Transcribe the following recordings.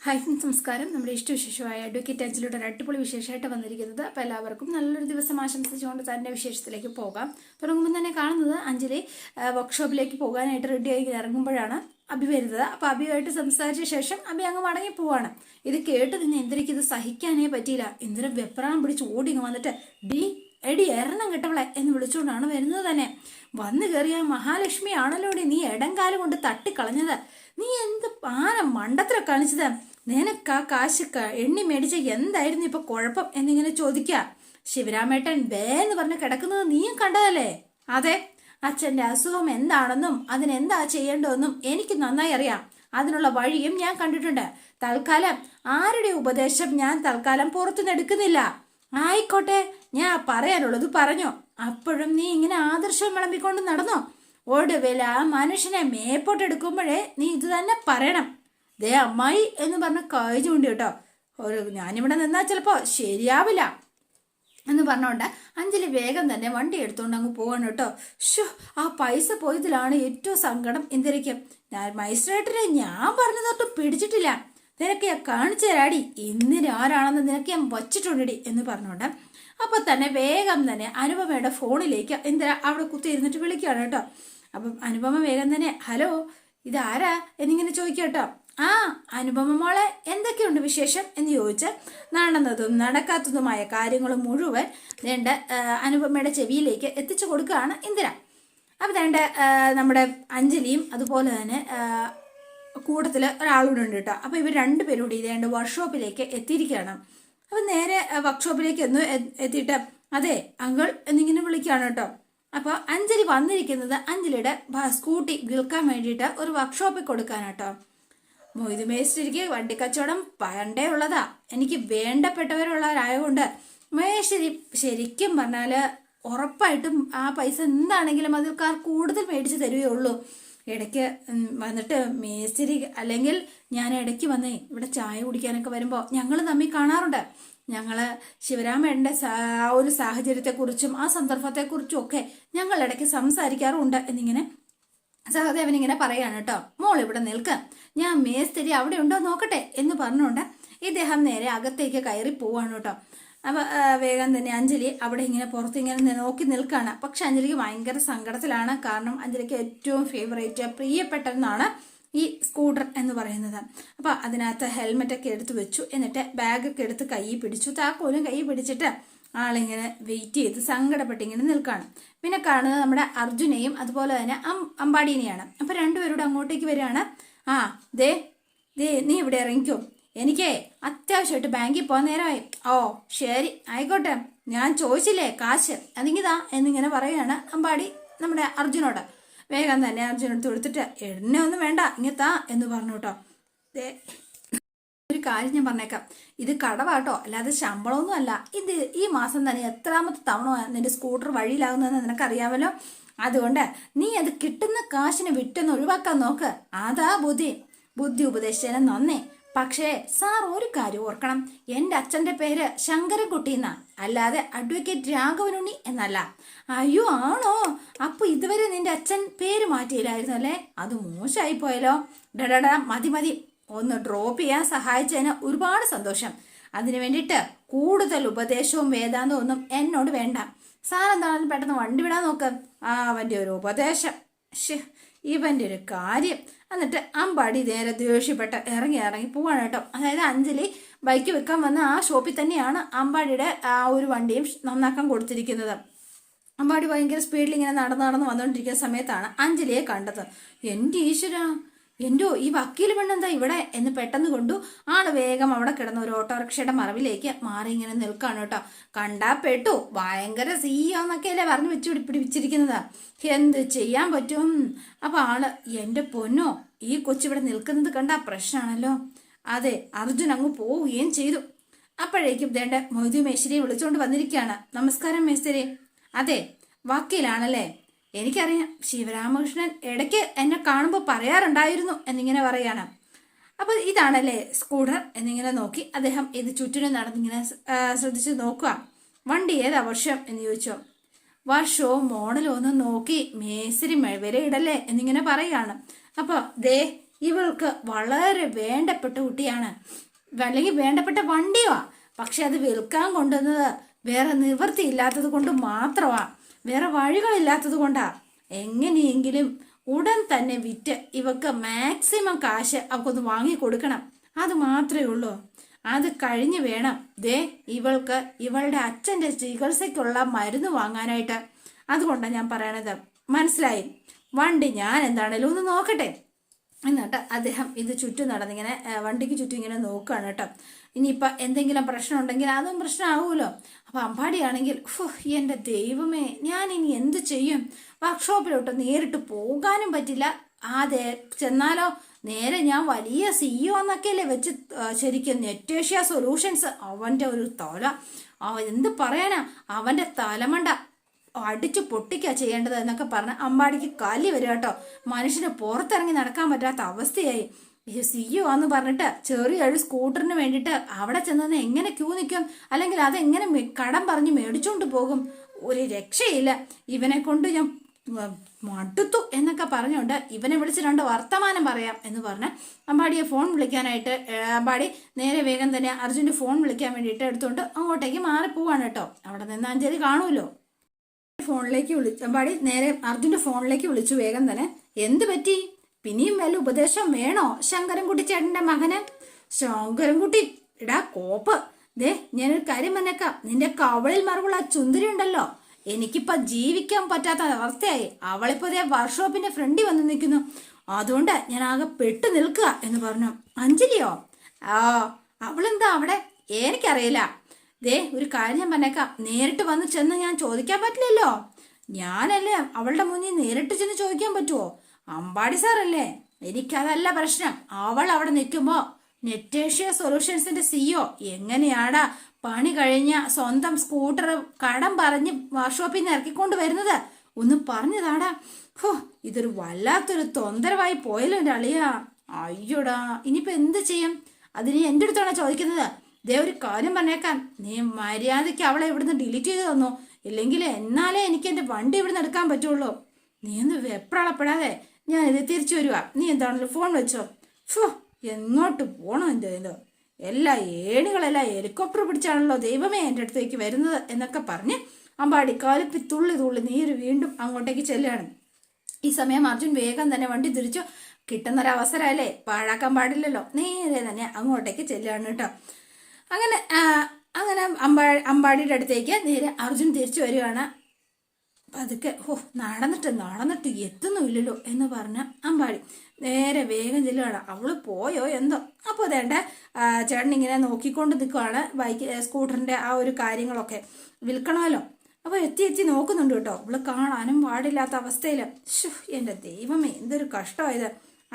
Hi നമസ്കാരം. നമ്മുടെ ഇഷ്ടവിശേഷമായ advocate അഞ്ചലിയുടെ ഒരു അടിപൊളി വിശേഷമായിട്ട് വന്നിരിക്കുന്നത്. അപ്പോൾ എല്ലാവർക്കും നല്ലൊരു ദിവസം ആശംസിച്ചുകൊണ്ട് തന്നെ വിശേഷത്തിലേക്ക് പോകാം. തുടങ്ങുമ്പോൾ തന്നെ കാണുന്നത് അഞ്ജലി വർക്ക്ഷോപ്പിലേക്ക് പോകാനായിട്ട് റെഡിയായി ഇറങ്ങുമ്പോഴാണ് അഭി വരുന്നത്. അപ്പോൾ അഭിയുമായിട്ട് സംസാരിച്ച ശേഷം അഭി അങ്ങ് മടങ്ങി പോവാണ്. ഇത് കേട്ട് നിന്ന് ഇന്ദിരയ്ക്ക് ഇത് സഹിക്കാനേ പറ്റിയില്ല. ഇന്ദിര വെപ്രാളം പിടിച്ച് ഓടിങ്ങ് വന്നിട്ട് എടി എറണം കെട്ടവളെ എന്ന് വിളിച്ചുകൊണ്ടാണ് വരുന്നത് തന്നെ. വന്നു കയറിയ മഹാലക്ഷ്മി ആണല്ലോടി നീ ഇടംകാലം കൊണ്ട് തട്ടിക്കളഞ്ഞത്. നീ എന്ത് ആന മണ്ടത്ര കാണിച്ചത്? നിനക്ക് ആ കാശ് എണ്ണി മേടിച്ച എന്തായിരുന്നു ഇപ്പൊ കുഴപ്പം എന്നിങ്ങനെ ചോദിക്ക. ശിവരാമേട്ടൻ എന്ന് പറഞ്ഞ് കിടക്കുന്നത് നീയും കണ്ടതല്ലേ? അതെ, അച്ഛന്റെ അസുഖം എന്താണെന്നും അതിനെന്താ ചെയ്യേണ്ടതെന്നും എനിക്ക് നന്നായി അറിയാം. അതിനുള്ള വഴിയും ഞാൻ കണ്ടിട്ടുണ്ട്. തൽക്കാലം ആരുടെ ഉപദേശം ഞാൻ തൽക്കാലം പുറത്തുനിന്ന് എടുക്കുന്നില്ല. ആയിക്കോട്ടെ, ഞാൻ പറയാനുള്ളത് പറഞ്ഞു. അപ്പോഴും നീ ഇങ്ങനെ ആദർശം വിളമ്പിക്കൊണ്ട് നടന്നോ? ഒടുവില മനുഷ്യനെ മേപ്പോട്ടെടുക്കുമ്പോഴേ നീ ഇത് തന്നെ പറയണം. ദേ അമ്മായി എന്ന് പറഞ്ഞ കൈ ചൂണ്ടി കേട്ടോ. ഞാനിവിടെ നിന്നാൽ ചിലപ്പോ ശരിയാവില്ല എന്ന് പറഞ്ഞോണ്ട് അഞ്ജലി വേഗം തന്നെ വണ്ടി എടുത്തോണ്ട് അങ്ങ് പോവാണ് കേട്ടോ. ആ പൈസ പോയതിലാണ് ഏറ്റവും സങ്കടം ഇന്ദിരയ്ക്ക്. മജിസ്ട്രേറ്റിനെ ഞാൻ പറഞ്ഞതൊട്ടും പിടിച്ചിട്ടില്ല. നിനക്ക് ഞാൻ കാണിച്ചു തരാടി ഇന്നിന് ആരാണെന്ന് നിനക്ക് ഞാൻ വച്ചിട്ടുണ്ടടി എന്ന് പറഞ്ഞോണ്ട് അപ്പൊ തന്നെ വേഗം തന്നെ അനുപമയുടെ ഫോണിലേക്ക് ഇന്ദിര അവിടെ കുത്തിയിരുന്നിട്ട് വിളിക്കുകയാണ് കേട്ടോ. അപ്പം അനുപമ വേഗം തന്നെ ഹലോ ഇതാരാ എന്നിങ്ങനെ ചോദിക്കട്ടോ. ആ അനുപമ മോളെ എന്തൊക്കെയുണ്ട് വിശേഷം എന്ന് ചോദിച്ച് നടന്നതും നടക്കാത്തതുമായ കാര്യങ്ങൾ മുഴുവൻ വേണ്ട അനുപമയുടെ ചെവിയിലേക്ക് എത്തിച്ചു കൊടുക്കുകയാണ് ഇന്ദിര. അപ്പം വേണ്ട നമ്മുടെ അഞ്ജലിയും അതുപോലെ തന്നെ കൂട്ടത്തിൽ ഒരാളൂടെ ഉണ്ട് കേട്ടോ. അപ്പോൾ ഇവർ രണ്ടുപേരും കൂടി ഇതേണ്ട വർക്ക്ഷോപ്പിലേക്ക് എത്തിയിരിക്കുകയാണ്. അപ്പം നേരെ വർക്ക്ഷോപ്പിലേക്ക് ഒന്ന് എത്തിയിട്ട് അതെ അങ്കിൾ എന്നിങ്ങനെ വിളിക്കുകയാണ് കേട്ടോ. അപ്പോൾ അഞ്ജലി വന്നിരിക്കുന്നത് അഞ്ജലിയുടെ സ്കൂട്ടി വിൽക്കാൻ വേണ്ടിയിട്ട് ഒരു വർക്ക്ഷോപ്പിൽ കൊടുക്കാനാട്ടോ. മൊയ്തു മേശ്ശേരിക്ക് വണ്ടിക്കച്ചവടം പണ്ടേ ഉള്ളതാ. എനിക്ക് വേണ്ടപ്പെട്ടവരുള്ളവരായതുകൊണ്ട് മേശ്ശേരി ശരിക്കും പറഞ്ഞാൽ ഉറപ്പായിട്ടും ആ പൈസ എന്താണെങ്കിലും അതിൽക്കാർ കൂടുതൽ മേടിച്ച് തരുകയുള്ളൂ. ഇടയ്ക്ക് വന്നിട്ട് മേശ്ശേരി അല്ലെങ്കിൽ ഞാൻ ഇടയ്ക്ക് വന്നേ ഇവിടെ ചായ കുടിക്കാനൊക്കെ വരുമ്പോൾ ഞങ്ങൾ തമ്മിൽ കാണാറുണ്ട്. ഞങ്ങൾ ശിവരാമേട്ടൻ്റെ ആ ഒരു സാഹചര്യത്തെക്കുറിച്ചും ആ സന്ദർഭത്തെക്കുറിച്ചും ഒക്കെ ഞങ്ങൾ ഇടയ്ക്ക് സംസാരിക്കാറുണ്ട് എന്നിങ്ങനെ സഹദേവൻ ഇങ്ങനെ പറയാണ് കേട്ടോ. മോൾ ഇവിടെ നിൽക്കാം, ഞാൻ മേസ്തിരി അവിടെ ഉണ്ടോ നോക്കട്ടെ എന്ന് പറഞ്ഞുകൊണ്ട് ഇദ്ദേഹം നേരെ അകത്തേക്ക് കയറി പോവാണ് കേട്ടോ. അപ്പൊ വേഗം തന്നെ അഞ്ജലി അവിടെ ഇങ്ങനെ പുറത്ത് ഇങ്ങനെ നോക്കി നിൽക്കുകയാണ്. പക്ഷെ അഞ്ജലിക്ക് ഭയങ്കര സങ്കടത്തിലാണ്. കാരണം അഞ്ജലിക്ക് ഏറ്റവും ഫേവറേറ്റ് പ്രിയപ്പെട്ടെന്നാണ് ഈ സ്കൂട്ടർ എന്ന് പറയുന്നത്. അപ്പൊ അതിനകത്ത് ഹെൽമെറ്റ് ഒക്കെ എടുത്ത് വെച്ചു. എന്നിട്ട് ബാഗൊക്കെ എടുത്ത് കൈ പിടിച്ചു. താക്കോലും കൈ പിടിച്ചിട്ട് ആളിങ്ങനെ വെയിറ്റ് ചെയ്ത് സങ്കടപ്പെട്ടിങ്ങനെ നിൽക്കുകയാണ്. പിന്നെ കാണുന്നത് നമ്മുടെ അർജുനെയും അതുപോലെ തന്നെ അമ്പാടീനെയാണ്. അപ്പൊ രണ്ടുപേരോട് അങ്ങോട്ടേക്ക് വരികയാണ്. ആ ദേ നീ ഇവിടെ ഇറങ്ങിക്കോ, എനിക്കേ അത്യാവശ്യമായിട്ട് ബാങ്കിൽ പോകാൻ നേരമായി. ഓ ശരി ആയിക്കോട്ടെ, ഞാൻ ചോദിച്ചില്ലേ കാശ് അതിങ്ങിതാ എന്നിങ്ങനെ പറയുകയാണ് അമ്പാടി നമ്മുടെ അർജുനോട്. വേഗം തന്നെ അർജുനെടുത്ത് കൊടുത്തിട്ട് എണ്ണ ഒന്നും വേണ്ട ഇങ്ങത്താ എന്ന് പറഞ്ഞു കേട്ടോ. ഒരു കാര്യം ഞാൻ പറഞ്ഞേക്കാം, ഇത് കടവാട്ടോ, അല്ലാതെ ശമ്പളമൊന്നും അല്ല. ഇത് ഈ മാസം തന്നെ എത്രാമത്തെ തവണ നിന്റെ സ്കൂട്ടർ വഴിയിലാകുന്നതെന്ന് നിനക്കറിയാമല്ലോ. അതുകൊണ്ട് നീ അത് കിട്ടുന്ന കാശിന് വിട്ടെന്ന് ഒഴിവാക്കാൻ നോക്ക്. അതാ ബുദ്ധി ഉപദേശിച്ചതിന് നന്ദി. പക്ഷേ സാർ ഒരു കാര്യം ഓർക്കണം, എൻ്റെ അച്ഛൻ്റെ പേര് ശങ്കരൻകുട്ടി എന്നാ, അല്ലാതെ അഡ്വക്കേറ്റ് രാഘവനുണ്ണി എന്നല്ല. അയ്യോ ആണോ? അപ്പൊ ഇതുവരെ നിന്റെ അച്ഛൻ പേര് മാറ്റിയില്ലായിരുന്നു അല്ലേ? അത് മോശമായി പോയല്ലോ. ഡഡടാ മതി, ഒന്ന് ഡ്രോപ്പ് ചെയ്യാൻ സഹായിച്ചതിന് ഒരുപാട് സന്തോഷം. അതിനു വേണ്ടിയിട്ട് കൂടുതൽ ഉപദേശവും വേദാന്തവും ഒന്നും എന്നോട് വേണ്ട. സാർ എന്താണെന്ന് പെട്ടെന്ന് വണ്ടി വിടാൻ നോക്ക്. അവൻ്റെ ഒരു ഉപദേശം, ഇവൻ്റെ ഒരു കാര്യം. എന്നിട്ട് അമ്പാടി നേരെ ദേഷ്യപ്പെട്ട് ഇറങ്ങി പോവാണ് കേട്ടോ. അതായത് അഞ്ജലി ബൈക്ക് വെക്കാൻ വന്ന ആ ഷോപ്പിൽ തന്നെയാണ് അമ്പാടിയുടെ ആ ഒരു വണ്ടിയും നന്നാക്കാൻ കൊടുത്തിരിക്കുന്നത്. അമ്പാടി ഭയങ്കര സ്പീഡിൽ ഇങ്ങനെ നടന്ന് വന്നുകൊണ്ടിരിക്കുന്ന സമയത്താണ് അഞ്ജലിയെ കണ്ടത്. എൻ്റെ ഈശ്വര, ഈ വക്കീൽ പെണ്ണെന്താ ഇവിടെ എന്ന് പെട്ടെന്ന് കൊണ്ടു ആള് വേഗം അവിടെ കിടന്ന ഒരു ഓട്ടോറിക്ഷയുടെ മറവിലേക്ക് മാറി ഇങ്ങനെ നിൽക്കാണ് കേട്ടോ. കണ്ടാ പെട്ടു, ഭയങ്കര എന്നൊക്കെയല്ലേ പറഞ്ഞു പിടിപ്പിച്ചിരിക്കുന്നത്. എന്ത് ചെയ്യാൻ പറ്റും? അപ്പൊ ആള് എൻ്റെ പൊന്നോ, ഈ കൊച്ചിവിടെ നിൽക്കുന്നത് കണ്ടാ പ്രശ്നമാണല്ലോ. അതെ, അർജുൻ അങ്ങ് പോവുകയും ചെയ്തു. അപ്പോഴേക്കും ദേണ്ട മൊയ്തു മേശ്ശേരിയെ വിളിച്ചുകൊണ്ട് വന്നിരിക്കുകയാണ്. നമസ്കാരം മേശ്ശേരി. അതെ വക്കീലാണല്ലേ? എനിക്കറിയാം, ശിവരാമകൃഷ്ണൻ ഇടയ്ക്ക് എന്നെ കാണുമ്പോൾ പറയാറുണ്ടായിരുന്നു എന്നിങ്ങനെ പറയാണ്. അപ്പോൾ ഇതാണല്ലേ സ്കൂട്ടർ എന്നിങ്ങനെ നോക്കി അദ്ദേഹം ഇത് ചുറ്റിനും നടന്നിങ്ങനെ ശ്രദ്ധിച്ച് നോക്കുക. വണ്ടി ഏതാ വർഷം എന്ന് ചോദിച്ചോ. വർഷവും മോഡലും ഒന്നും നോക്കി മേശ്ശേരി വിലയിടല്ലേ എന്നിങ്ങനെ പറയുകയാണ്. അപ്പോൾ ദേ ഇവൾക്ക് വളരെ വേണ്ടപ്പെട്ട കുട്ടിയാണ്, അല്ലെങ്കിൽ വേണ്ടപ്പെട്ട വണ്ടിയോ. പക്ഷെ അത് വിൽക്കാൻ കൊണ്ടുവന്നത് വേറെ നിവൃത്തിയില്ലാത്തത് കൊണ്ട് മാത്രമാ, വേറെ വഴികളില്ലാത്തത് കൊണ്ടാ. എങ്ങനെയെങ്കിലും ഉടൻ തന്നെ വിറ്റ് ഇവക്ക് മാക്സിമം കാശ് അവക്കൊന്ന് വാങ്ങിക്കൊടുക്കണം. അത് മാത്രമേ ഉള്ളൂ. അത് കഴിഞ്ഞ് വേണം ഇവൾക്ക് ഇവളുടെ അച്ഛൻ്റെ ചികിത്സയ്ക്കുള്ള മരുന്ന് വാങ്ങാനായിട്ട്. അതുകൊണ്ടാണ് ഞാൻ പറയണത്. മനസ്സിലായി? വണ്ടി ഞാൻ എന്താണേലും ഒന്ന് നോക്കട്ടെ. എന്നിട്ട് അദ്ദേഹം ഇത് ചുറ്റും നടന്നിങ്ങനെ വണ്ടിക്ക് ചുറ്റും ഇങ്ങനെ നോക്കുകയാണ് കേട്ടോ. ഇനിയിപ്പോൾ എന്തെങ്കിലും പ്രശ്നം ഉണ്ടെങ്കിൽ അതും പ്രശ്നമാകുമല്ലോ. അപ്പോൾ അമ്പാടിയാണെങ്കിൽ എൻ്റെ ദൈവമേ, ഞാൻ ഇനി എന്ത് ചെയ്യും? വർക്ക്ഷോപ്പിലോട്ട് നേരിട്ട് പോകാനും പറ്റില്ല. അതെ, ചെന്നാലോ നേരെ ഞാൻ വലിയ CEO എന്നൊക്കെയല്ലേ വെച്ച് ശരിക്കും നെറ്റേഷ്യ സൊല്യൂഷൻസ്. അവൻ്റെ ഒരു തല, എന്ത് പറയാനാ, അവൻ്റെ തലമണ്ട അടിച്ചു പൊട്ടിക്കാ ചെയ്യേണ്ടത് എന്നൊക്കെ പറഞ്ഞ് അമ്പാടിക്ക് കലി വരിക കേട്ടോ. മനുഷ്യന് പുറത്തിറങ്ങി നടക്കാൻ പറ്റാത്ത അവസ്ഥയായി. CEO എന്ന് പറഞ്ഞിട്ട് ചെറിയൊരു സ്കൂട്ടറിന് വേണ്ടിയിട്ട് അവിടെ ചെന്ന് എങ്ങനെ ക്യൂ നിൽക്കും? അല്ലെങ്കിൽ അതെങ്ങനെ കടം പറഞ്ഞ് മേടിച്ചോണ്ട് പോകും? ഒരു രക്ഷയില്ല. ഇവനെ കൊണ്ട് ഞാൻ മടുത്തു എന്നൊക്കെ പറഞ്ഞുകൊണ്ട് ഇവനെ വിളിച്ച് 2 വർത്തമാനം പറയാം എന്ന് പറഞ്ഞ് അമ്പാടിയെ ഫോൺ വിളിക്കാനായിട്ട് അമ്പാടി നേരെ വേഗം തന്നെ അർജുൻ്റെ ഫോൺ വിളിക്കാൻ വേണ്ടിയിട്ട് എടുത്തുകൊണ്ട് അങ്ങോട്ടേക്ക് മാറിപ്പോവാണ് കേട്ടോ. അവിടെ നിന്ന് അഞ്ജലി കാണുമല്ലോ. ഫോണിലേക്ക് വിളിച്ചു അമ്പാടി, നേരെ അർജുൻ്റെ ഫോണിലേക്ക് വിളിച്ചു വേഗം തന്നെ. എന്ത് പറ്റി? പിന്നെയും വല്ല ഉപദേശം വേണോ ശങ്കരൻകുട്ടി ചേട്ടൻ്റെ മകന്? ശങ്കരൻകുട്ടി ഇടാ കോപ്പ്, ഞാനൊരു കാര്യം പറഞ്ഞേക്കാം. നിന്റെ കവളിൽ മറുകുള്ള ആ ചുന്ദരി ഉണ്ടല്ലോ, എനിക്കിപ്പോ ജീവിക്കാൻ പറ്റാത്ത അവസ്ഥയായി. അവളിപ്പോ വർക്ക്ഷോപ്പിന്റെ ഫ്രണ്ടിൽ വന്ന് നിൽക്കുന്നു. അതുകൊണ്ട് ഞാൻ ആകെ പെട്ടു നിൽക്കുക എന്ന് പറഞ്ഞു. അഞ്ജലിയോ? അവളെന്താ അവിടെ? എനിക്കറിയില്ല. ഒരു കാര്യം ഞാൻ പറഞ്ഞേക്കാം. നേരിട്ട് വന്ന് ചെന്ന് ഞാൻ ചോദിക്കാൻ പറ്റില്ലല്ലോ. ഞാനല്ലേ അവളുടെ മുന്നിൽ നേരിട്ട് ചെന്ന് ചോദിക്കാൻ പറ്റുമോ? അമ്പാടി സാറല്ലേ. എനിക്കതല്ല പ്രശ്നം. അവൾ അവിടെ നിൽക്കുമ്പോ നെറ്റേഷ്യ സൊല്യൂഷൻസിന്റെ CEO എങ്ങനെയാടാ പണി കഴിഞ്ഞ സ്വന്തം സ്കൂട്ടർ കടം പറഞ്ഞ് വർക്ക്ഷോപ്പിൽ നിന്ന് ഇറക്കിക്കൊണ്ട് വരുന്നത്? ഒന്ന് പറഞ്ഞതാടാ. ഇതൊരു വല്ലാത്തൊരു തൊന്തരവായി പോയല്ലോ എൻ്റെ അളിയാ. അയ്യോടാ, ഇനിയിപ്പോ എന്ത് ചെയ്യും? അതിന് എൻ്റെ അടുത്താണോ ചോദിക്കുന്നത്? ഒരു കാര്യം പറഞ്ഞേക്കാം. നീ മര്യാദയ്ക്ക് അവളെ ഇവിടുന്ന് ഡിലീറ്റ് ചെയ്ത് തന്നോ, ഇല്ലെങ്കിൽ എന്നാലേ എനിക്ക് എൻ്റെ വണ്ടി ഇവിടുന്ന് എടുക്കാൻ പറ്റുള്ളൂ. നീ ഒന്ന് വെപ്രാളപ്പെടാതെ, ഞാനിത് തിരിച്ചു വരുക. നീ എന്താണല്ലോ ഫോൺ വെച്ചോ. എങ്ങോട്ട് പോകണം എൻ്റെ ഇത്? എല്ലാ ഏണികളെല്ലാം ഹെലികോപ്റ്റർ പിടിച്ചാണല്ലോ ദൈവമേ എൻ്റെ അടുത്തേക്ക് വരുന്നത് എന്നൊക്കെ പറഞ്ഞ് അമ്പാടി കാലിപ്പി തുള്ളി തുള്ളി നീര് വീണ്ടും അങ്ങോട്ടേക്ക് ചെല്ലുകയാണ്. ഈ സമയം അർജുൻ വേഗം തന്നെ വണ്ടി തിരിച്ചു. കിട്ടുന്നൊരവസരമല്ലേ, പാഴാക്കാൻ പാടില്ലല്ലോ. നേരെ തന്നെ അങ്ങോട്ടേക്ക് ചെല്ലുകയാണ് കേട്ടോ. അങ്ങനെ അമ്പാടിയുടെ അടുത്തേക്ക് നേരെ അർജുൻ തിരിച്ചു വരികയാണ്. പതുക്കെ നടന്നിട്ട് എത്തുന്നുമില്ലല്ലോ എന്ന് പറഞ്ഞ അമ്പാടി നേരെ വേഗം ചെല്ലുകയാണ്. അവള് പോയോ എന്തോ. അപ്പോൾ അതേണ്ട ചേട്ടൻ ഇങ്ങനെ നോക്കിക്കൊണ്ട് നിൽക്കുകയാണ്. സ്കൂട്ടറിന്റെ ആ ഒരു കാര്യങ്ങളൊക്കെ വിൽക്കണമല്ലോ. അപ്പോൾ എത്തി നോക്കുന്നുണ്ട് കേട്ടോ. അവള് കാണാനും പാടില്ലാത്ത അവസ്ഥയിൽ. എൻ്റെ ദൈവമേ, എന്തൊരു കഷ്ടമായത്.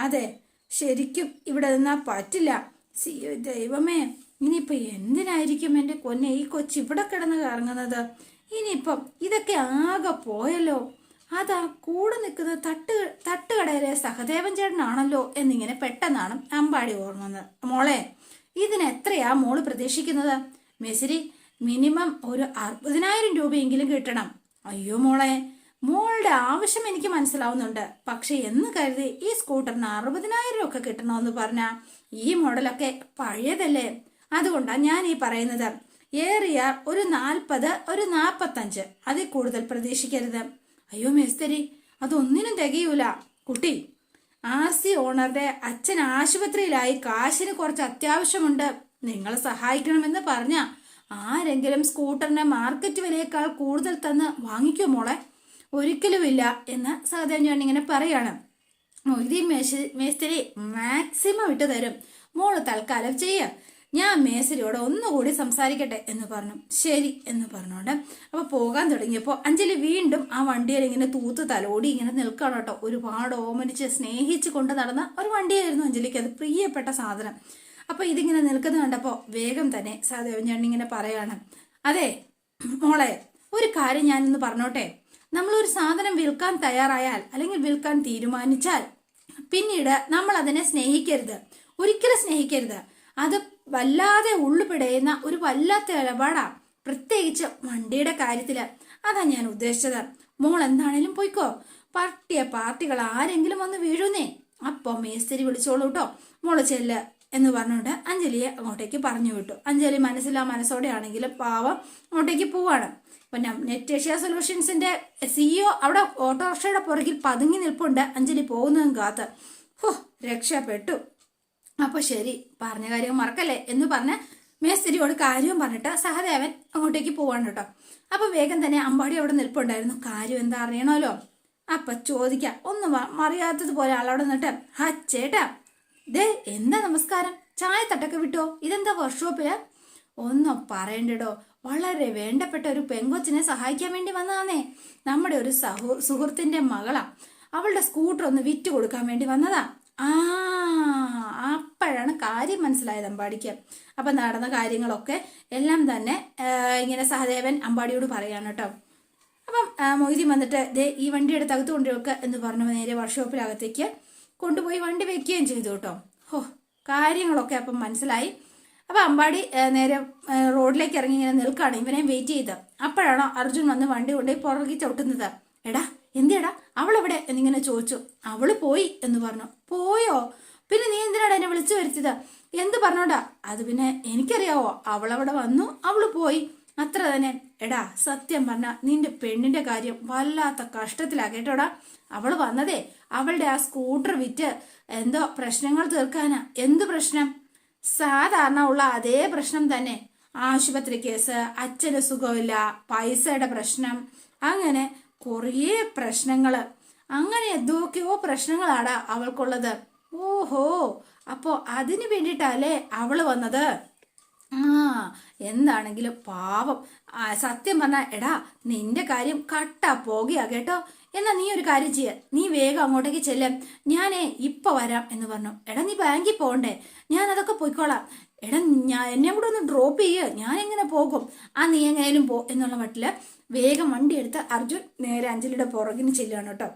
അതെ, ശരിക്കും ഇവിടെ നിന്നാ പറ്റില്ല. ദൈവമേ, ഇനിയിപ്പോൾ എന്തിനായിരിക്കും എൻ്റെ കൊന്നെ ഈ കൊച്ചി ഇവിടെ കിടന്ന് കറങ്ങുന്നത്? ഇനിയിപ്പം ഇതൊക്കെ ആകെ പോയല്ലോ. അതാ കൂടെ നിൽക്കുന്നത് തട്ടുകടയിലെ സഹദേവൻ ചേട്ടനാണല്ലോ എന്നിങ്ങനെ പെട്ടെന്നാണ് അമ്പാടി ഓർമ്മത്. മോളെ, ഇതിനെത്രയാ മോള് പ്രതീക്ഷിക്കുന്നത്? മെസ്സിരി, മിനിമം ഒരു 60,000 രൂപയെങ്കിലും കിട്ടണം. അയ്യോ മോളെ, മോളുടെ ആവശ്യം എനിക്ക് മനസ്സിലാവുന്നുണ്ട്. പക്ഷെ എന്ന് കരുതി ഈ സ്കൂട്ടറിന് 60,000 ഒക്കെ കിട്ടണമെന്ന് പറഞ്ഞാൽ ഈ മോഡലൊക്കെ പഴയതല്ലേ. അതുകൊണ്ടാണ് ഞാൻ ഈ പറയുന്നത്. ഏറിയ ഒരു 40, ഒരു 45, അതിൽ കൂടുതൽ പ്രതീക്ഷിക്കരുത്. അയ്യോ മേസ്തരി, അതൊന്നിനും തികയൂല. കുട്ടി, RC ഓണറുടെ അച്ഛൻ ആശുപത്രിയിലായി, കാശിന് കുറച്ച് അത്യാവശ്യമുണ്ട്, നിങ്ങളെ സഹായിക്കണമെന്ന് പറഞ്ഞ ആരെങ്കിലും സ്കൂട്ടറിന്റെ മാർക്കറ്റ് വിലയേക്കാൾ കൂടുതൽ തന്ന് വാങ്ങിക്കോ മോളെ? ഒരിക്കലുമില്ല എന്ന് സഹദേവൻ ചേട്ടൻ ഇങ്ങനെ പറയാണ്. മൊയ്തീൻ മേസ്തരി മാക്സിമം ഇട്ട് തരും. മോള് തൽക്കാലം ചെയ്യുക. ഞാൻ മേസരിയോട് ഒന്നുകൂടി സംസാരിക്കട്ടെ എന്ന് പറഞ്ഞു. ശരി എന്ന് പറഞ്ഞോണ്ട് അപ്പോൾ പോകാൻ തുടങ്ങിയപ്പോൾ അഞ്ജലി വീണ്ടും ആ വണ്ടിയിൽ ഇങ്ങനെ തൂത്ത് തലോടി ഇങ്ങനെ നിൽക്കണം കേട്ടോ. ഒരുപാട് ഓമനിച്ച് സ്നേഹിച്ച് കൊണ്ട് നടന്ന ഒരു വണ്ടിയായിരുന്നു അഞ്ജലിക്ക്. അത് പ്രിയപ്പെട്ട സാധനം. അപ്പോൾ ഇതിങ്ങനെ നിൽക്കുന്നത് കണ്ടപ്പോൾ വേഗം തന്നെ സഹദേവൻ ചേട്ടൻ ഇങ്ങനെ പറയാണ്. അതെ മോളെ, ഒരു കാര്യം ഞാനിന്ന് പറഞ്ഞോട്ടെ. നമ്മളൊരു സാധനം വിൽക്കാൻ തയ്യാറായാൽ അല്ലെങ്കിൽ വിൽക്കാൻ തീരുമാനിച്ചാൽ പിന്നീട് നമ്മൾ അതിനെ സ്നേഹിക്കരുത്, ഒരിക്കലും സ്നേഹിക്കരുത്. അത് വല്ലാതെ ഉള്ളുപിടയുന്ന ഒരു വല്ലാത്ത ഇടപാടാ, പ്രത്യേകിച്ച് വണ്ടിയുടെ കാര്യത്തില്. അതാ ഞാൻ ഉദ്ദേശിച്ചത്. മോൾ എന്താണേലും പോയിക്കോ. പാർട്ടികൾ ആരെങ്കിലും വന്ന് വീഴുന്നേ, അപ്പോൾ മേസ്തിരി വിളിച്ചോളൂ കേട്ടോ, മോള് ചെല്ല് എന്ന് പറഞ്ഞുകൊണ്ട് അഞ്ജലിയെ അങ്ങോട്ടേക്ക് പറഞ്ഞു വിട്ടു. അഞ്ജലി മനസ്സിലാ മനസ്സോടെ ആണെങ്കിലും പാവം അങ്ങോട്ടേക്ക് പോവാണ്. പിന്നെ നെറ്റേഷ്യ സൊല്യൂഷൻസിന്റെ CEO അവിടെ ഓട്ടോറിക്ഷയുടെ പുറകിൽ പതുങ്ങി നിൽപ്പുണ്ട്. അഞ്ജലി പോകുന്നതും കാത്ത്. രക്ഷപ്പെട്ടു. അപ്പൊ ശരി, പറഞ്ഞ കാര്യം മറക്കല്ലേ എന്ന് പറഞ്ഞ് മേസ്തിരിയോട് കാര്യവും പറഞ്ഞിട്ട് സഹദേവൻ അങ്ങോട്ടേക്ക് പോവാണ് കേട്ടോ. അപ്പൊ വേഗം തന്നെ അമ്പാടി അവിടെ നിൽപ്പുണ്ടായിരുന്നു. കാര്യം എന്താ അറിയണമല്ലോ. അപ്പൊ ചോദിക്കാം, ഒന്നും അറിയാത്തതുപോലെ ആളവിടെ നിന്നിട്ട്, ചേട്ടാ ദേ എന്താ നമസ്കാരം, ചായ തട്ടൊക്കെ വിട്ടോ, ഇതെന്താ വർക്ക്ഷോപ്പില്? ഒന്നും പറയണ്ടോ, വളരെ വേണ്ടപ്പെട്ട ഒരു പെങ്കൊച്ചിനെ സഹായിക്കാൻ വേണ്ടി വന്നതാന്നേ. നമ്മുടെ ഒരു സുഹൃത്തിന്റെ മകളാ, അവളുടെ സ്കൂട്ടർ ഒന്ന് വിറ്റ് കൊടുക്കാൻ വേണ്ടി വന്നതാ. അപ്പോഴാണ് കാര്യം മനസ്സിലായത് അമ്പാടിക്ക്. അപ്പൊ നടന്ന കാര്യങ്ങളൊക്കെ എല്ലാം തന്നെ ഇങ്ങനെ സഹദേവൻ അമ്പാടിയോട് പറയാണ് കേട്ടോ. അപ്പം മൊയ്തീൻ വന്നിട്ട് ദേ ഈ വണ്ടി എടുത്ത് അകത്ത് കൊണ്ടുവെക്കുക എന്ന് പറഞ്ഞു നേരെ വർക്ക്ഷോപ്പിനകത്തേക്ക് കൊണ്ടുപോയി വണ്ടി വെക്കുകയും ചെയ്തു കേട്ടോ. കാര്യങ്ങളൊക്കെ അപ്പം മനസ്സിലായി. അപ്പൊ അമ്പാടി നേരെ റോഡിലേക്ക് ഇറങ്ങി ഇങ്ങനെ നിൽക്കുകയാണ്, ഇവനെ വെയിറ്റ് ചെയ്ത്. അപ്പോഴാണോ അർജുൻ വന്ന് വണ്ടി കൊണ്ടുപോയി പുറകെ ചവിട്ടുന്നത്. എടാ എന്തിയടാ അവളെവിടെ എന്നിങ്ങനെ ചോദിച്ചു. അവള് പോയി എന്ന് പറഞ്ഞു. പോയോ? പിന്നെ നീ എന്തിനാടാ എന്നെ വിളിച്ചു വരുത്തിയത്? എന്ത് പറഞ്ഞോടാ? അത് പിന്നെ എനിക്കറിയാവോ, അവളവിടെ വന്നു, അവള് പോയി, അത്ര തന്നെ. എടാ സത്യം പറഞ്ഞ നിന്റെ പെണ്ണിന്റെ കാര്യം വല്ലാത്ത കഷ്ടത്തിലാ കേട്ടോടാ. അവള് വന്നതേ അവളുടെ ആ സ്കൂട്ടർ വിറ്റ് എന്തോ പ്രശ്നങ്ങൾ തീർക്കാനാ. എന്ത് പ്രശ്നം? സാധാരണ ഉള്ള അതേ പ്രശ്നം തന്നെ. ആശുപത്രി കേസ്, അച്ഛന് സുഖമില്ല, പൈസയുടെ പ്രശ്നം, അങ്ങനെ കുറേ പ്രശ്നങ്ങള്. അങ്ങനെ എന്തൊക്കെയോ പ്രശ്നങ്ങളാടാ അവൾക്കുള്ളത്. ഓഹോ, അപ്പോ അതിന് വേണ്ടിയിട്ടല്ലേ അവള് വന്നത്? എന്താണെങ്കിലും പാവം. സത്യം പറഞ്ഞ എടാ നിന്റെ കാര്യം കട്ടാ പോകുക കേട്ടോ. എന്നാ നീ ഒരു കാര്യം ചെയ്യ, നീ വേഗം അങ്ങോട്ടേക്ക് ചെല്ലാം, ഞാനേ ഇപ്പൊ വരാം എന്ന് പറഞ്ഞു. എടാ നീ ബാങ്കിൽ പോകണ്ടേ? ഞാൻ അതൊക്കെ പോയിക്കോളാം. എടാ എന്നെ കൂടെ ഒന്ന് ഡ്രോപ്പ് ചെയ്യ്, ഞാൻ എങ്ങനെ പോകും? നീ എങ്ങനെയും പോ എന്നുള്ള മട്ടില് വേഗം വണ്ടി എടുത്ത് അർജുൻ നേരെ അഞ്ജലിയുടെ പുറകിന് ചെല്ലുകയാണ് കേട്ടോ.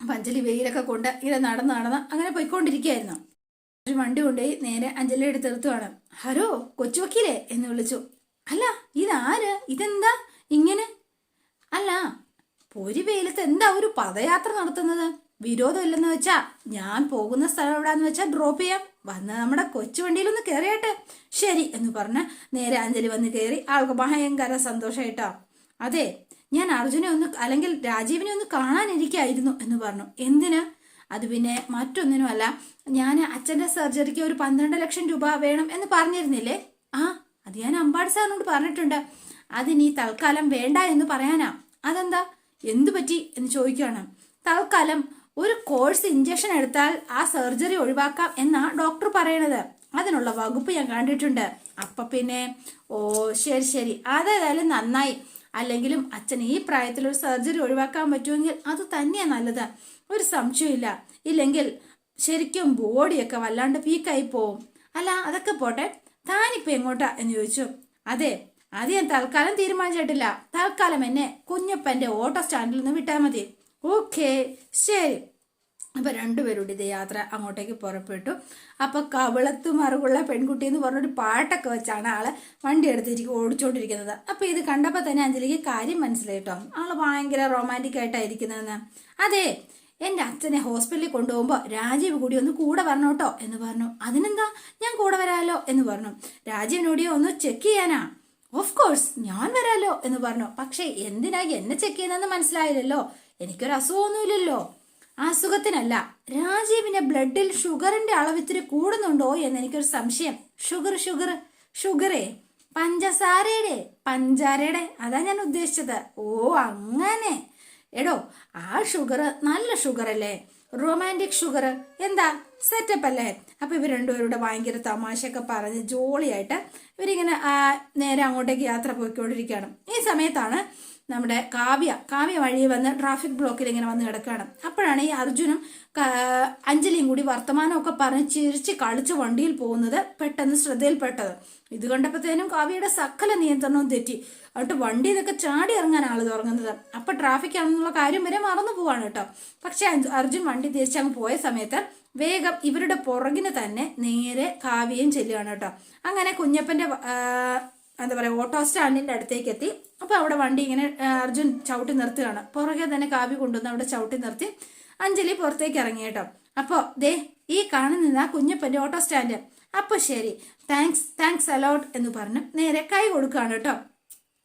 അപ്പൊ അഞ്ജലി വെയിലൊക്കെ കൊണ്ട് ഇങ്ങനെ നടന്ന് അങ്ങനെ പോയിക്കൊണ്ടിരിക്കുകയായിരുന്നു. വണ്ടി കൊണ്ടുപോയി നേരെ അഞ്ജലി എടുത്ത് നിർത്തുവാണ്. ഹലോ കൊച്ചു വക്കീലേ എന്ന് വിളിച്ചു. അല്ല ഇതാര്, ഇതെന്താ ഇങ്ങനെ? അല്ല പൊരി വെയിലത്ത് എന്താ ഒരു പദയാത്ര നടത്തുന്നത്? വിരോധം ഇല്ലെന്ന് വെച്ചാ ഞാൻ പോകുന്ന സ്ഥലം എവിടാന്ന് വെച്ചാൽ ഡ്രോപ്പ് ചെയ്യാം, വന്ന് നമ്മുടെ കൊച്ചു വണ്ടിയിലൊന്ന് കയറിയാട്ടെ. ശരി എന്ന് പറഞ്ഞ് നേരെ അഞ്ജലി വന്ന് കയറി. ആൾക്ക് ഭയങ്കര സന്തോഷമായിട്ടോ. അതെ ഞാൻ അർജുനെ ഒന്ന് അല്ലെങ്കിൽ രാജീവിനെ ഒന്ന് കാണാനിരിക്കായിരുന്നു എന്ന് പറഞ്ഞു. എന്തിന്? അത് പിന്നെ മറ്റൊന്നിനുമല്ല, ഞാൻ അച്ഛൻ്റെ സർജറിക്ക് ഒരു 12 ലക്ഷം രൂപ വേണം എന്ന് പറഞ്ഞിരുന്നില്ലേ? അത് ഞാൻ അമ്പാടി സാറിനോട് പറഞ്ഞിട്ടുണ്ട്. അതിനി തൽക്കാലം വേണ്ട എന്ന് പറയാനാ. അതെന്താ, എന്തു പറ്റി എന്ന് ചോദിക്കുകയാണ്. തൽക്കാലം ഒരു കോഴ്സ് ഇഞ്ചക്ഷൻ എടുത്താൽ ആ സർജറി ഒഴിവാക്കാം എന്നാ ഡോക്ടർ പറയണത്. അതിനുള്ള വകുപ്പ് ഞാൻ കണ്ടിട്ടുണ്ട്. അപ്പൊ പിന്നെ ശരി ശരി, അതേതായാലും നന്നായി. അല്ലെങ്കിലും അച്ഛൻ ഈ പ്രായത്തിൽ ഒരു സർജറി ഒഴിവാക്കാൻ പറ്റുമെങ്കിൽ അത് തന്നെയാ നല്ലത്, ഒരു സംശയമില്ല. ഇല്ലെങ്കിൽ ശരിക്കും ബോഡിയൊക്കെ വല്ലാണ്ട് വീക്കായി പോവും. അല്ല അതൊക്കെ പോട്ടെ, താനിപ്പോ എങ്ങോട്ടാ എന്ന് ചോദിച്ചു. അതെ അത് ഞാൻ തൽക്കാലം തീരുമാനിച്ചിട്ടില്ല. തൽക്കാലം എന്നെ കുഞ്ഞപ്പന്റെ ഓട്ടോ സ്റ്റാൻഡിൽ നിന്ന് വിട്ടാൽ മതി. ഓക്കെ ശരി. അപ്പൊ രണ്ടുപേരുടെ ഇത് യാത്ര അങ്ങോട്ടേക്ക് പുറപ്പെട്ടു. അപ്പൊ കവിളത്ത് മറുകുള്ള പെൺകുട്ടി എന്ന് പറഞ്ഞൊരു പാട്ടൊക്കെ വെച്ചാണ് ആള് വണ്ടി എടുത്തിരിക്കും ഓടിച്ചോണ്ടിരിക്കുന്നത്. അപ്പൊ ഇത് കണ്ടപ്പോ തന്നെ അഞ്ജലിക്ക് കാര്യം മനസ്സിലായി കേട്ടോ. ആള് ഭയങ്കര റൊമാൻറ്റിക് ആയിട്ടായിരിക്കുന്നതെന്ന്. അതെ എന്റെ അച്ഛനെ ഹോസ്പിറ്റലിൽ കൊണ്ടുപോകുമ്പോ രാജീവ് കൂടി ഒന്ന് കൂടെ വരണോട്ടോ എന്ന് പറഞ്ഞു. അതിനെന്താ, ഞാൻ കൂടെ വരാലോ എന്ന് പറഞ്ഞു. രാജീവിനോട് ഒന്ന് ചെക്ക് ചെയ്യാനാ. ഓഫ് കോഴ്സ് ഞാൻ വരാലോ എന്ന് പറഞ്ഞു. പക്ഷെ എന്തിനാ എന്നെ ചെക്ക് ചെയ്യുന്നതെന്ന് മനസ്സിലായില്ലല്ലോ. എനിക്കൊരു അസുഖമൊന്നുമില്ലല്ലോ. അസുഖത്തിനല്ല, രാജീവിന്റെ ബ്ലഡിൽ ഷുഗറിന്റെ അളവ് ഇത്തിരി കൂടുന്നുണ്ടോ എന്ന് എനിക്കൊരു സംശയം. ഷുഗറേ പഞ്ചാരയുടെ അതാ ഞാൻ ഉദ്ദേശിച്ചത്. അങ്ങനെ എടോ ആ ഷുഗർ നല്ല ഷുഗർ അല്ലേ, റൊമാൻറ്റിക് ഷുഗർ. എന്താ സെറ്റപ്പ് അല്ലേ? അപ്പൊ ഇവർ രണ്ടുപേരുടെ ഭയങ്കര തമാശയൊക്കെ പറഞ്ഞ് ജോളിയായിട്ട് ഇവരിങ്ങനെ നേരെ അങ്ങോട്ടേക്ക് യാത്ര പോയിക്കൊണ്ടിരിക്കുകയാണ്. ഈ സമയത്താണ് നമ്മുടെ കാവ്യ വഴി വന്ന് ട്രാഫിക് ബ്ലോക്കിൽ ഇങ്ങനെ വന്ന് കിടക്കുകയാണ്. അപ്പോഴാണ് ഈ അർജുനും അഞ്ജലിയും കൂടി വർത്തമാനമൊക്കെ പറഞ്ഞ് ചിരിച്ച് കളിച്ച് വണ്ടിയിൽ പോകുന്നത് പെട്ടെന്ന് ശ്രദ്ധയിൽപ്പെട്ടത്. ഇത് കണ്ടപ്പോഴത്തേനും കാവ്യയുടെ സകല നിയന്ത്രണവും തെറ്റി. എന്നിട്ട് വണ്ടി ഇതൊക്കെ ചാടി ഇറങ്ങാൻ ആള് തുടങ്ങുന്നത്. അപ്പൊ ട്രാഫിക് ആണെന്നുള്ള കാര്യം വരെ മറന്നു പോവാണ് കേട്ടോ. പക്ഷെ അർജുൻ വണ്ടി തിരിച്ചങ്ങ് പോയ സമയത്ത് വേഗം ഇവരുടെ പുറകിന് തന്നെ നേരെ കാവ്യയും ചെല്ലുകയാണ് കേട്ടോ. അങ്ങനെ കുഞ്ഞപ്പന്റെ എന്താ പറയാ ഓട്ടോ സ്റ്റാൻഡിന്റെ അടുത്തേക്ക് എത്തി. അപ്പൊ അവിടെ വണ്ടി ഇങ്ങനെ അർജുൻ ചവിട്ടി നിർത്തുകയാണ്. പുറകെ തന്നെ കാവ്യ കൊണ്ടുവന്ന് അവിടെ ചവിട്ടി നിർത്തി. അഞ്ജലി പുറത്തേക്ക് ഇറങ്ങി കേട്ടോ. അപ്പോൾ ദേ ഈ കാണുന്ന കുഞ്ഞപ്പൻ്റെ ഓട്ടോ സ്റ്റാൻഡ്. അപ്പോൾ ശരി, താങ്ക്സ് അലോട്ട് എന്ന് പറഞ്ഞു നേരെ കൈ കൊടുക്കുകയാണ് കേട്ടോ.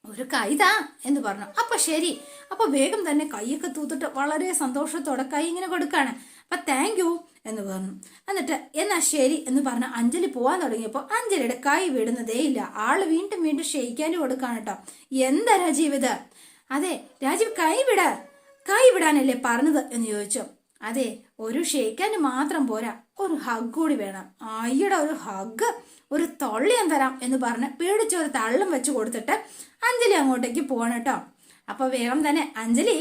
ഒരു കൈതാ എന്ന് പറഞ്ഞു. അപ്പൊ ശരി, അപ്പൊ വേഗം തന്നെ കൈയൊക്കെ തൂത്തിട്ട് വളരെ സന്തോഷത്തോടെ കൈ ഇങ്ങനെ കൊടുക്കാണ്. അപ്പൊ താങ്ക് യു എന്ന് പറഞ്ഞു. എന്നിട്ട് എന്നാ ശരി എന്ന് പറഞ്ഞ അഞ്ജലി പോവാൻ തുടങ്ങിയപ്പോൾ അഞ്ജലിയുടെ കൈ വിടുന്നതേ ഇല്ല. ആള് വീണ്ടും വീണ്ടും ഷെയ്ക്കാനും കൊടുക്കാണ് കേട്ടോ. എന്താ രാജീവ് ഇത്? അതെ രാജീവ്, കൈ വിടാനല്ലേ പറഞ്ഞത് എന്ന് ചോദിച്ചു. അതെ, ഒരു ഷെയ്ക്കാന് മാത്രം പോരാ, ഒരു ഹഗ് കൂടി വേണം. അയ്യടെ ഒരു ഹഗ്, ഒരു തൊള്ളി ഞാൻ തരാം എന്ന് പറഞ്ഞ് പേടിച്ച് ഒരു തള്ളും വെച്ച് കൊടുത്തിട്ട് അഞ്ജലി അങ്ങോട്ടേക്ക് പോവാണ് കേട്ടോ. അപ്പൊ വേഗം തന്നെ അഞ്ജലി,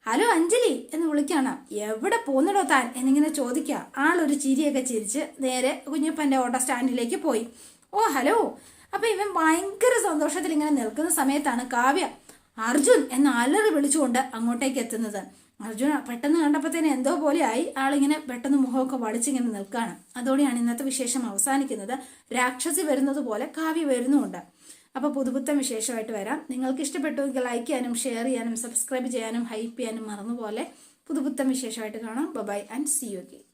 ഹലോ അഞ്ജലി എന്ന് വിളിക്കാണ്. എവിടെ പോന്നിടോ താൻ എന്നിങ്ങനെ ചോദിക്കുക. ആളൊരു ചിരിയൊക്കെ ചിരിച്ച് നേരെ കുഞ്ഞപ്പൻ്റെ ഓട്ടോ സ്റ്റാൻഡിലേക്ക് പോയി. ഓ ഹലോ. അപ്പൊ ഇവൻ ഭയങ്കര സന്തോഷത്തിൽ ഇങ്ങനെ നിൽക്കുന്ന സമയത്താണ് കാവ്യ അർജുൻ എന്ന അലറി വിളിച്ചുകൊണ്ട് അങ്ങോട്ടേക്ക് എത്തുന്നത്. അർജുന പെട്ടെന്ന് കണ്ടപ്പോഴത്തേന് എന്തോ പോലെ ആയി. ആളിങ്ങനെ പെട്ടെന്ന് മുഖമൊക്കെ വടിച്ചിങ്ങനെ നിൽക്കുകയാണ്. അതോടെയാണ് ഇന്നത്തെ വിശേഷം അവസാനിക്കുന്നത്. രാക്ഷസി വരുന്നത് പോലെ കാവ്യ വരുന്നുമുണ്ട്. അപ്പോൾ പുതുപുത്തൻ വിശേഷമായിട്ട് വരാം. നിങ്ങൾക്ക് ഇഷ്ടപ്പെട്ടുവെങ്കിൽ ലൈക്ക് ചെയ്യാനും ഷെയർ ചെയ്യാനും സബ്സ്ക്രൈബ് ചെയ്യാനും ഹൈപ്പ് ചെയ്യാനും മറന്നുപോലെ പുതുപുത്തൻ വിശേഷമായിട്ട് കാണാം. Bye and see you again.